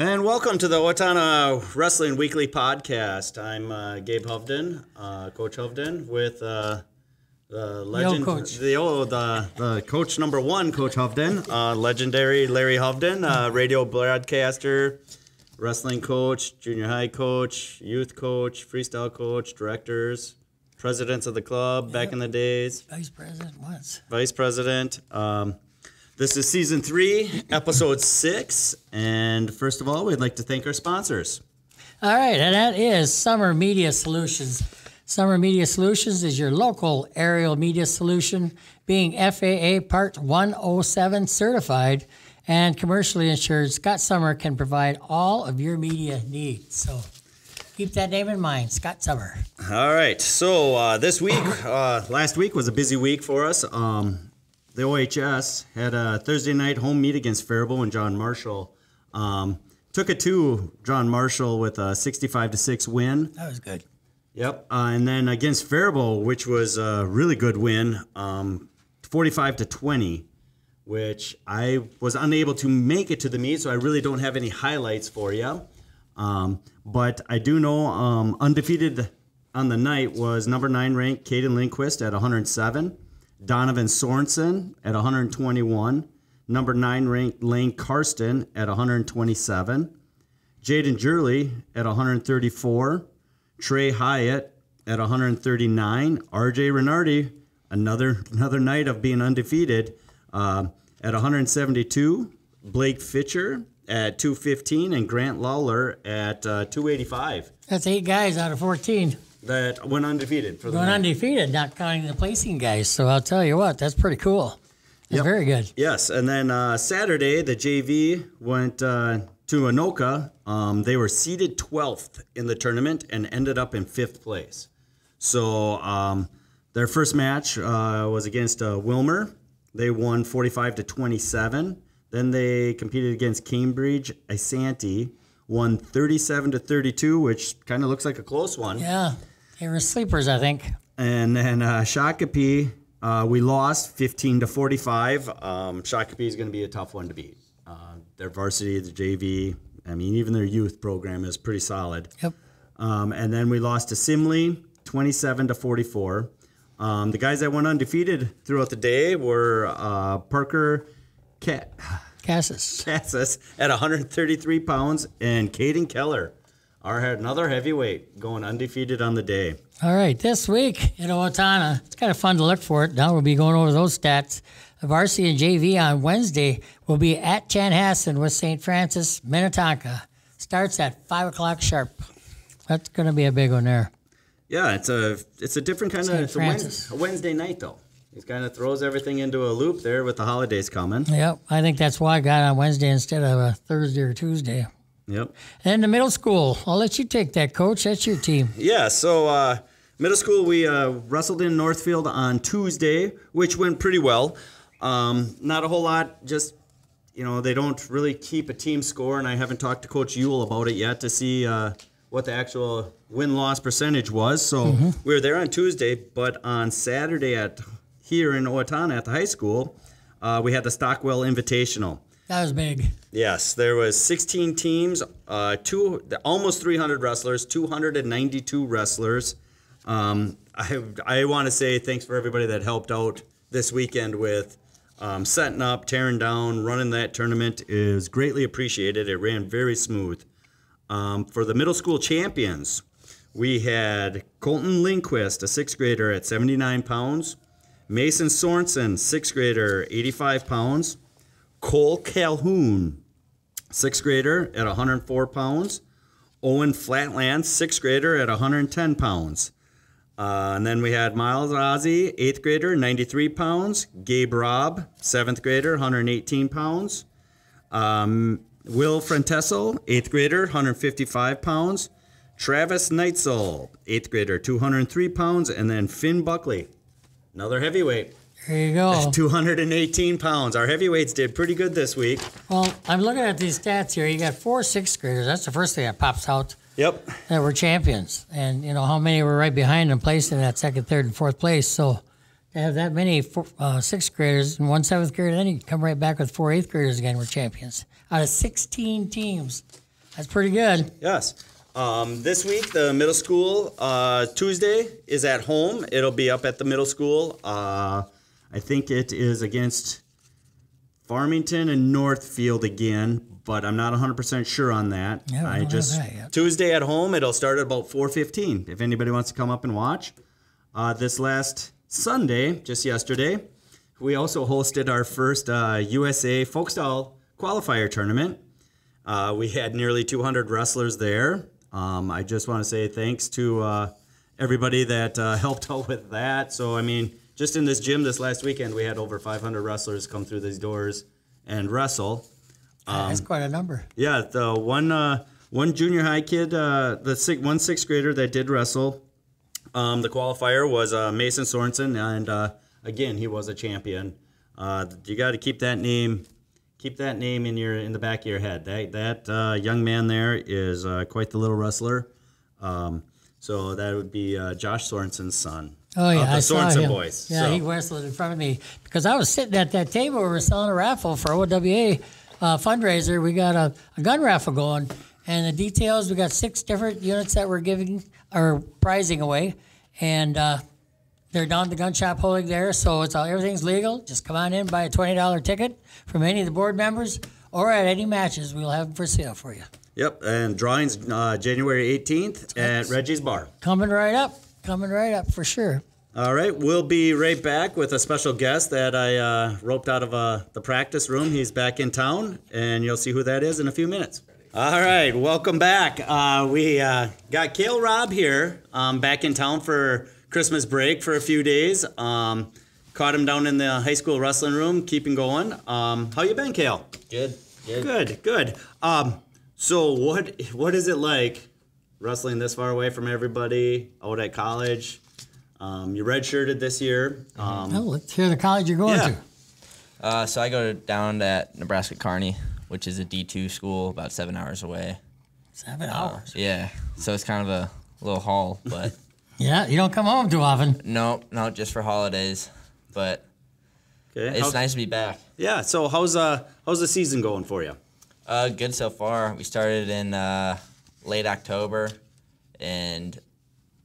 And welcome to the Owatonna Wrestling Weekly Podcast. I'm Gabe Hovden, Coach Hovden, with the legend, the coach number one, Coach Hovden, legendary Larry Hovden, radio broadcaster, wrestling coach, junior high coach, youth coach, freestyle coach, directors, presidents of the club back in the days. Vice president once. Vice president. This is Season 3, Episode 6, and first of all, we'd like to thank our sponsors. All right, and that is Summer Media Solutions. Summer Media Solutions is your local aerial media solution, being FAA Part 107 certified and commercially insured. Scott Summer can provide all of your media needs, so keep that name in mind, Scott Summer. All right, so this week, last week was a busy week for us. The OHS had a Thursday night home meet against Faribault and John Marshall. Took it to John Marshall with a 65-6 win. That was good. Yep. And then against Faribault, which was a really good win, 45-20, which I was unable to make it to the meet, so I really don't have any highlights for you. But I do know undefeated on the night was number 9 ranked Kaden Lindquist at 107. Donoven Sorenson at 121. Number 9 ranked Lane Karsten at 127. Jayden Jirele at 134. Trey Hiatt at 139. RJ Reinardy, another night of being undefeated, at 172. Blake Fitcher at 215 and Grant Lawler at 285. That's 8 guys out of 14. That went undefeated for the night. Undefeated, not counting the placing guys. So I'll tell you what, that's pretty cool. That's very good. Yes, and then Saturday, the JV went to Anoka. They were seeded 12th in the tournament and ended up in 5th place. So their first match was against Willmar. They won 45-27. Then they competed against Cambridge Isanti, won 37-32, which kind of looks like a close one. Yeah. They were sleepers, I think. And then Shakopee, we lost 15-45. Shakopee is going to be a tough one to beat. Their varsity, the JV, I mean, even their youth program is pretty solid. Yep. And then we lost to Simley, 27-44. The guys that went undefeated throughout the day were Parker Casas at 133 pounds and Kaden Keller, another heavyweight, going undefeated on the day. All right, this week in Owatonna, it's kind of fun to look for it. Now we'll be going over those stats. The varsity and JV on Wednesday will be at Chanhassen with St. Francis, Minnetonka. Starts at 5 o'clock sharp. That's going to be a big one there. Yeah, it's a different kind of a Wednesday night, though. It kind of throws everything into a loop there with the holidays coming. Yep, I think that's why I got on Wednesday instead of a Thursday or Tuesday. Yep. And the middle school, I'll let you take that, Coach. That's your team. Yeah, so middle school, we wrestled in Northfield on Tuesday, which went pretty well. Not a whole lot, just, they don't really keep a team score, and I haven't talked to Coach Ewell about it yet to see what the actual win-loss percentage was. So we were there on Tuesday, but on Saturday here in Owatonna at the high school, we had the STOCKWELL Invitational. That was big. Yes, there was 16 teams, almost 300 wrestlers, 292 wrestlers. I want to say thanks for everybody that helped out this weekend with setting up, tearing down, running that tournament. It was greatly appreciated. It ran very smooth. For the middle school champions, we had Kolton Lindquist, a 6th grader at 79 pounds. Mason Sorensen, 6th grader, 85 pounds. Cole Calhoun, 6th grader at 104 pounds. Owen Flatland, 6th grader at 110 pounds. And then we had Miles Ozzie, 8th grader, 93 pounds. Gabe Robb, 7th grader, 118 pounds. Will Frentessel, 8th grader, 155 pounds. Travis Neitzel, 8th grader, 203 pounds. And then Finn Buckley, another heavyweight. There you go. 218 pounds. Our heavyweights did pretty good this week. Well, I'm looking at these stats here. You got 4 6th graders. That's the first thing that pops out. Yep. That were champions. And, how many were right behind them placed in that 2nd, 3rd, and 4th place. So to have that many 6th graders and 1 7th grader, then you come right back with 4 8th graders again were champions. Out of 16 teams. That's pretty good. Yes. This week, the middle school, Tuesday is at home. It'll be up at the middle school. I think it is against Farmington and Northfield again, but I'm not 100% sure on that. Yeah, I don't have that yet. Tuesday at home, it'll start at about 4:15 if anybody wants to come up and watch. This last Sunday, just yesterday, we also hosted our first USA Folkstyle qualifier tournament. We had nearly 200 wrestlers there. I just want to say thanks to everybody that helped out with that. So, I mean, just in this gym this last weekend, we had over 500 wrestlers come through these doors and wrestle. That's quite a number. Yeah, the one junior high kid, one sixth grader that did wrestle, the qualifier was Mason Sorensen, and again, he was a champion. You got to keep that name in the back of your head. That young man there is quite the little wrestler. So that would be Josh Sorensen's son. Oh yeah, the I saw Sorensen him. boys. Yeah, so. He wrestled in front of me because I was sitting at that table. We were selling a raffle for OWA fundraiser. We got a gun raffle going, and the details. We got 6 different units that we're giving or prizing away, and they're down at the gun shop holding there. So everything's legal. Just come on in, buy a $20 ticket from any of the board members, or at any matches. We'll have them for sale for you. Yep, and drawings January 18th at Reggie's Bar. Coming right up for sure. All right, we'll be right back with a special guest that I roped out of the practice room. He's back in town, and you'll see who that is in a few minutes. All right, welcome back. We got Cael Robb here, back in town for Christmas break for a few days. Caught him down in the high school wrestling room, keeping going. How you been, Cael? Good. So what is it like wrestling this far away from everybody out at college? You redshirted this year. Let's hear the college you're going to. So I go down at Nebraska Kearney, which is a D2 school about 7 hours away. 7 hours? Yeah. So it's kind of a little haul, but... Yeah, you don't come home too often. No, just for holidays. But it's nice to be back. Yeah, so how's the season going for you? Good so far. We started in late October, and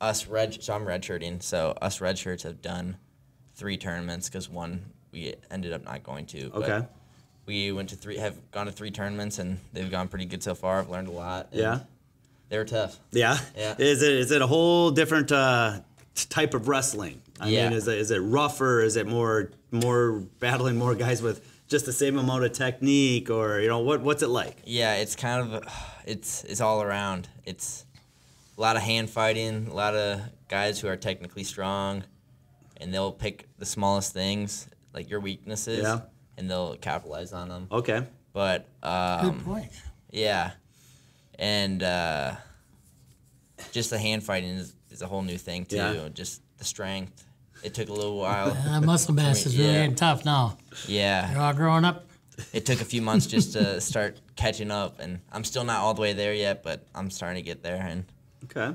so I'm redshirting, so us redshirts have done 3 tournaments because one we ended up not going to. But okay. We have gone to 3 tournaments, and they've gone pretty good so far. I've learned a lot. Yeah. They were tough. Yeah? Yeah. Is it a whole different type of wrestling? I mean, is it rougher? Is it more battling more guys with just the same amount of technique, or what's it like? Yeah, it's kind of it's all around. It's a lot of hand fighting, a lot of guys who are technically strong, and they'll pick the smallest things like your weaknesses, and they'll capitalize on them. Okay. But good point. Yeah, and just the hand fighting is a whole new thing too. Yeah. Just the strength. It took a little while. Muscle mass is really getting tough now. Yeah. You're all growing up. It took a few months just to start catching up, and I'm still not all the way there yet, but I'm starting to get there, and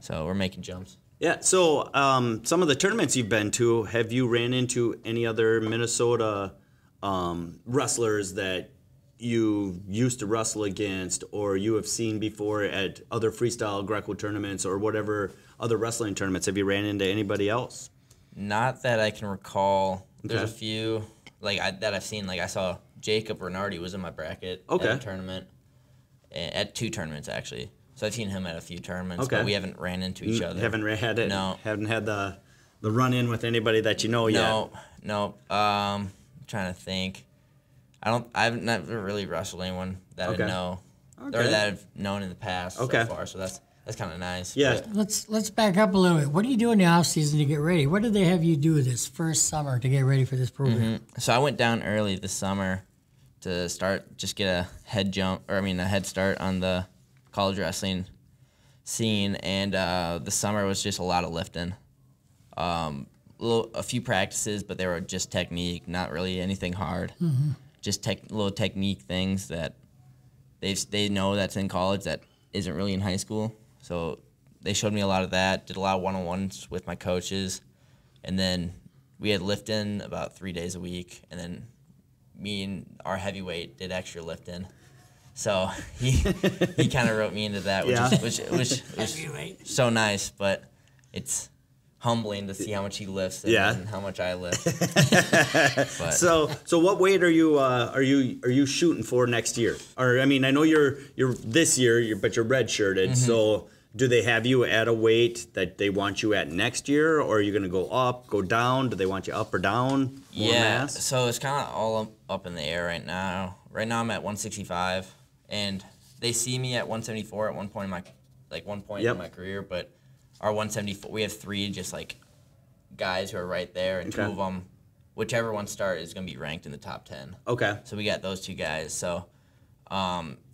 so we're making jumps. Yeah, so some of the tournaments you've been to, have you ran into any other Minnesota wrestlers that you used to wrestle against, or you have seen before at other freestyle Greco tournaments or whatever other wrestling tournaments? Have you ran into anybody else? Not that I can recall. There's a few that I've seen. Like I saw Jacob Reinardy was in my bracket at a tournament, at 2 tournaments actually. So I've seen him at a few tournaments, but we haven't ran into each other. Haven't had it. No. Haven't had the run in with anybody that you know yet. No. I'm trying to think. I've never really wrestled anyone that I know, or that I've known in the past so far. So that's kind of nice. Yeah. Let's back up a little bit. What do you do in the off season to get ready? What did they have you do this first summer to get ready for this program? So I went down early this summer to get a head start on the college wrestling scene, and the summer was just a lot of lifting. A few practices, but they were just technique, not really anything hard. Just little technique things that they know that's in college that isn't really in high school. So they showed me a lot of that, did a lot of one-on-ones with my coaches, and then we had lifting about 3 days a week, and then me and our heavyweight did extra lifting. So he kind of wrote me into that, which was so nice. But it's humbling to see how much he lifts and how much I lift. But. So what weight are you shooting for next year? Or I mean, I know you're this year, but you're redshirted. So do they have you at a weight that they want you at next year, or are you going to go up, go down? Do they want you up or down? More mass? So it's kind of all up in the air right now. Right now I'm at 165, and they see me at 174 at one point in my in my career, but our 174, we have 3 just like guys who are right there, and 2 of them, whichever one start is going to be ranked in the top 10. Okay. So we got those 2 guys. So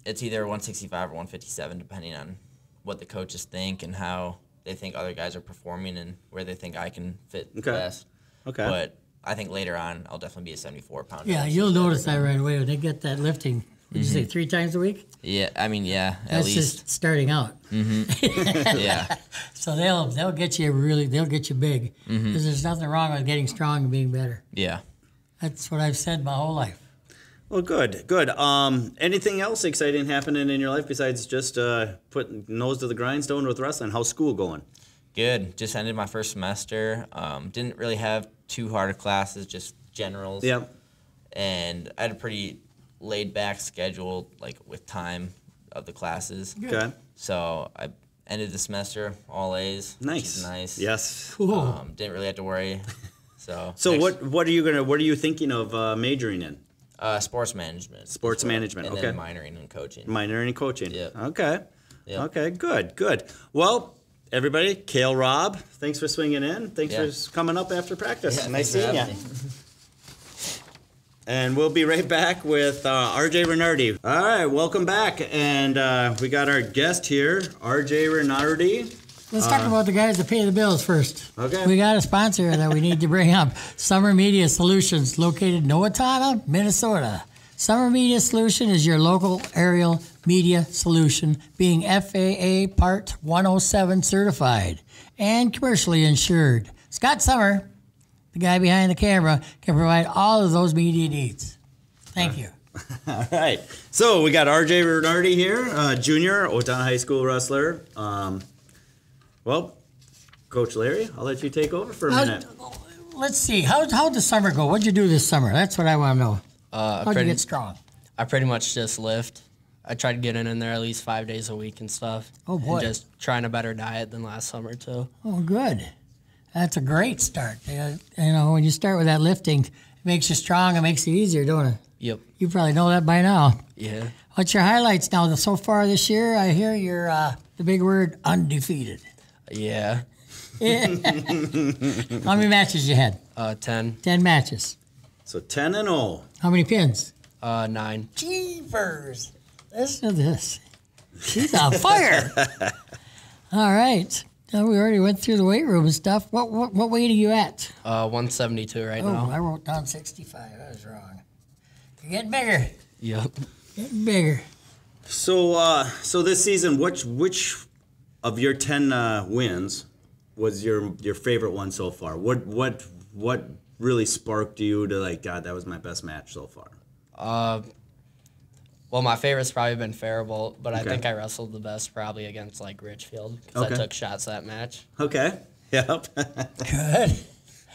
it's either 165 or 157 depending on what the coaches think and how they think other guys are performing and where they think I can fit best. Okay. But I think later on I'll definitely be a 74-pounder. Yeah, you'll notice that right away when they get that lifting. Did you say 3 times a week? Yeah, I mean, at least. That's just starting out. Yeah. So they'll get you big because there's nothing wrong with getting strong and being better. Yeah. That's what I've said my whole life. Well, good. Anything else exciting happening in your life besides just putting nose to the grindstone with wrestling? How's school going? Good. Just ended my first semester. Didn't really have too hard of classes, just generals. Yep. And I had a pretty laid-back schedule, like with time of the classes. Okay. So I ended the semester all A's. Nice. Which is nice. Yes. Cool. Didn't really have to worry. So what are you thinking of majoring in? Sports management. Sports management. And okay. Then minoring in coaching. Minoring in coaching. Yeah. Okay. Yep. Okay. Good. Well, everybody, Cael, Robb, thanks for swinging in. Thanks for coming up after practice. Yeah, nice seeing you. And we'll be right back with RJ Reinardy. All right, welcome back. And we got our guest here, RJ Reinardy. Let's talk about the guys that pay the bills first. Okay. We got a sponsor that we need to bring up. Summer Media Solutions, located in Owatonna, Minnesota. Summer Media Solution is your local aerial media solution, being FAA Part 107 certified and commercially insured. Scott Summer, the guy behind the camera, can provide all of those media needs. Thank you. All right. So we got RJ Reinardy here, junior, Owatonna High School wrestler. Well, Coach Larry, I'll let you take over for a minute. Let's see. How'd the summer go? What'd you do this summer? That's what I want to know. How'd you get strong? I pretty much just lift. I tried to get in there at least 5 days a week and stuff. Oh, boy. And just trying a better diet than last summer, too. Oh, good. That's a great start. When you start with that lifting, it makes you strong. It makes it easier, don't it? Yep. You probably know that by now. Yeah. What's your highlights now? So far this year, I hear you're the big word, undefeated. Yeah. How many matches you had? 10. 10 matches. So 10-0. How many pins? 9. Jeepers. Listen to this. She's on fire. All right. Now, we already went through the weight room and stuff. What weight are you at? 172 right now. Oh, I wrote down 65. I was wrong. You're getting bigger. Yep. Getting bigger. So this season, which of your 10 wins was your favorite one so far? What really sparked you to like, God, that was my best match so far? Well, my favorite's probably been Faribault, but I think I wrestled the best probably against like Richfield because I took shots that match. Okay. Yep. Good.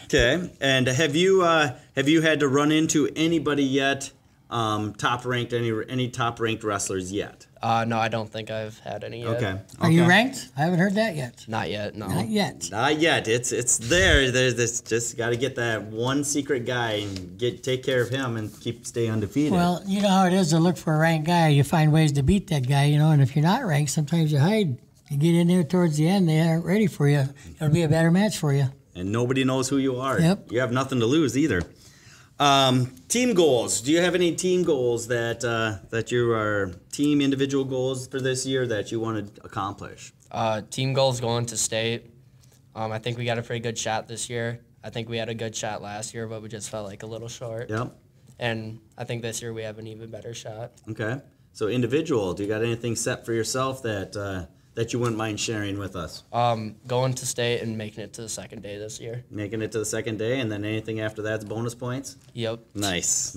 Okay. And have you had to run into anybody yet? Top ranked any top ranked wrestlers yet? No, I don't think I've had any yet. Okay. Are you ranked? I haven't heard that yet. Not yet. No. Not yet. Not yet. It's there. There's just got to get that one secret guy and take care of him and stay undefeated. Well, you know how it is to look for a ranked guy. You find ways to beat that guy, and if you're not ranked, sometimes you hide. You get in there towards the end, they aren't ready for you. It'll be a better match for you. And nobody knows who you are. Yep. You have nothing to lose either. Team goals. Do you have any team goals that you are individual goals for this year that you want to accomplish? Team goals going to state. I think we got a pretty good shot this year. I think we had a good shot last year, but we just felt like a little short. Yep. And I think this year we have an even better shot. Okay. So individual, do you got anything set for yourself that you wouldn't mind sharing with us? Going to state and making it to the second day this year. Making it to the second day, and then anything after that's bonus points? Yep. Nice.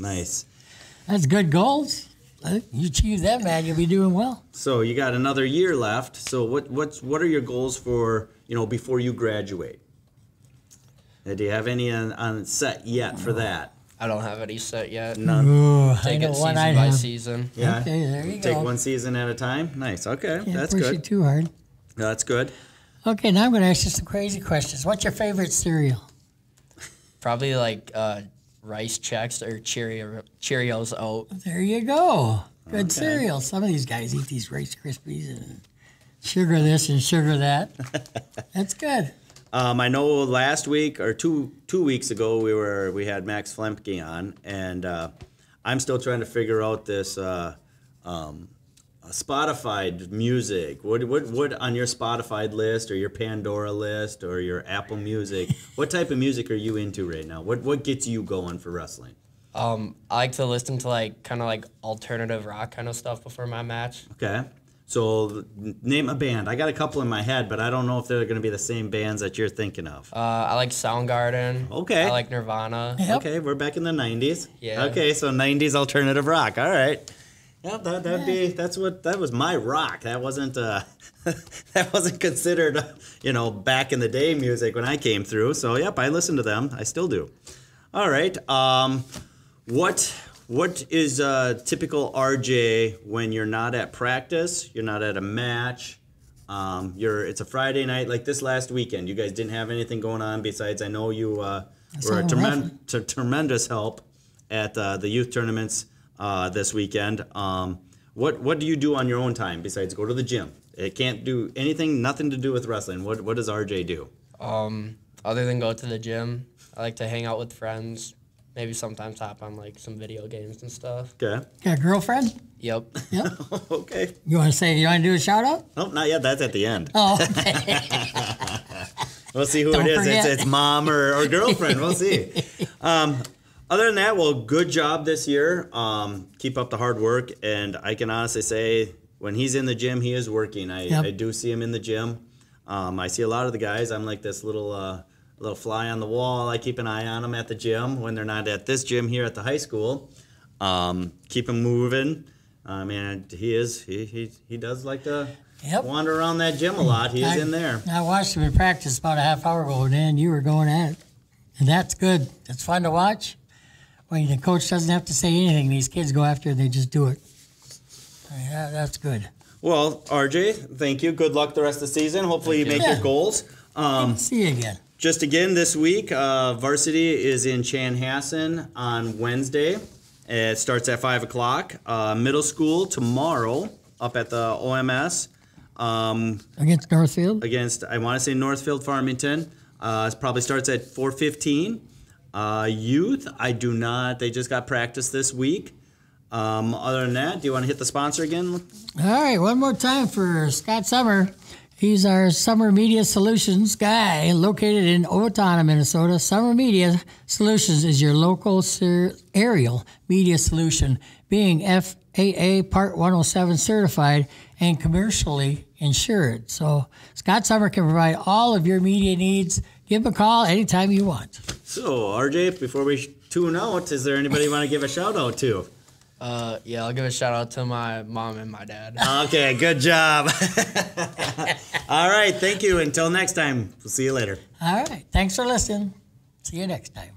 That's good goals. You achieve that, man, you'll be doing well. So you got another year left. So what are your goals for, before you graduate? Do you have any on set yet for that? I don't have any set yet. None. Ooh, Take it season by season. Yeah. Okay, there you Take go. one season at a time. Nice. Okay, Can't that's push good. it too hard. That's good. Okay, now I'm going to ask you some crazy questions. What's your favorite cereal? Probably like Rice Chex or Cheerios Oat. There you go. Good cereal. Some of these guys eat these Rice Krispies and sugar this and sugar that. That's good. I know last week or two weeks ago we had Max Flemke on, and I'm still trying to figure out this Spotify music. What on your Spotify list or your Pandora list or your Apple Music? What type of music are you into right now? What gets you going for wrestling? I like to listen to kind of alternative rock kind of stuff before my match. Okay. So name a band. I got a couple in my head, but I don't know if they're going to be the same bands that you're thinking of. I like Soundgarden. Okay. I like Nirvana. Yep. Okay, we're back in the 90s. Yeah. Okay, so 90s alternative rock. All right. Yeah, that was my rock. That wasn't that wasn't considered back in the day music when I came through. So yep, I listened to them. I still do. All right. What is typical RJ when you're not at practice, you're not at a match, it's a Friday night like this last weekend. You guys didn't have anything going on besides I know you were a tremendous help at the youth tournaments this weekend. What do you do on your own time besides go to the gym? It can't do anything, nothing to do with wrestling. What does RJ do? Other than go to the gym, I like to hang out with friends. Maybe sometimes hop on some video games and stuff. Okay. Got a girlfriend? Yep. Yep. Okay. You want to do a shout out? Oh, not yet. That's at the end. Oh, okay. We'll see who Don't it is. forget. It's mom or girlfriend. We'll see. Other than that, well, good job this year. Keep up the hard work. And I can honestly say when he's in the gym, he is working. I do see him in the gym. I see a lot of the guys. I'm like this little fly on the wall. I keep an eye on them at the gym when they're not at this gym here at the high school. Keep him moving. Man, he does like to wander around that gym a lot. He is in there. I watched him in practice about a half hour ago, and you were going at it. And that's good. It's fun to watch. When the coach doesn't have to say anything, these kids go after it, they just do it. Yeah, that's good. Well, RJ, thank you. Good luck the rest of the season. Hopefully you make your goals. See you again. Just again this week, Varsity is in Chanhassen on Wednesday. It starts at 5 o'clock. Middle school tomorrow up at the OMS. Against Northfield? Against, I want to say Northfield Farmington. It probably starts at 4:15. Youth, I do not. They just got practice this week. Other than that, do you want to hit the sponsor again? All right, one more time for Scott Summer. He's our Summer Media Solutions guy located in Owatonna, Minnesota. Summer Media Solutions is your local aerial media solution, being FAA Part 107 certified and commercially insured. So Scott Summer can provide all of your media needs. Give him a call anytime you want. So, RJ, before we tune out, is there anybody you want to give a shout out to? Yeah, I'll give a shout out to my mom and my dad. Okay, good job. All right, thank you. Until next time, we'll see you later. All right, thanks for listening. See you next time.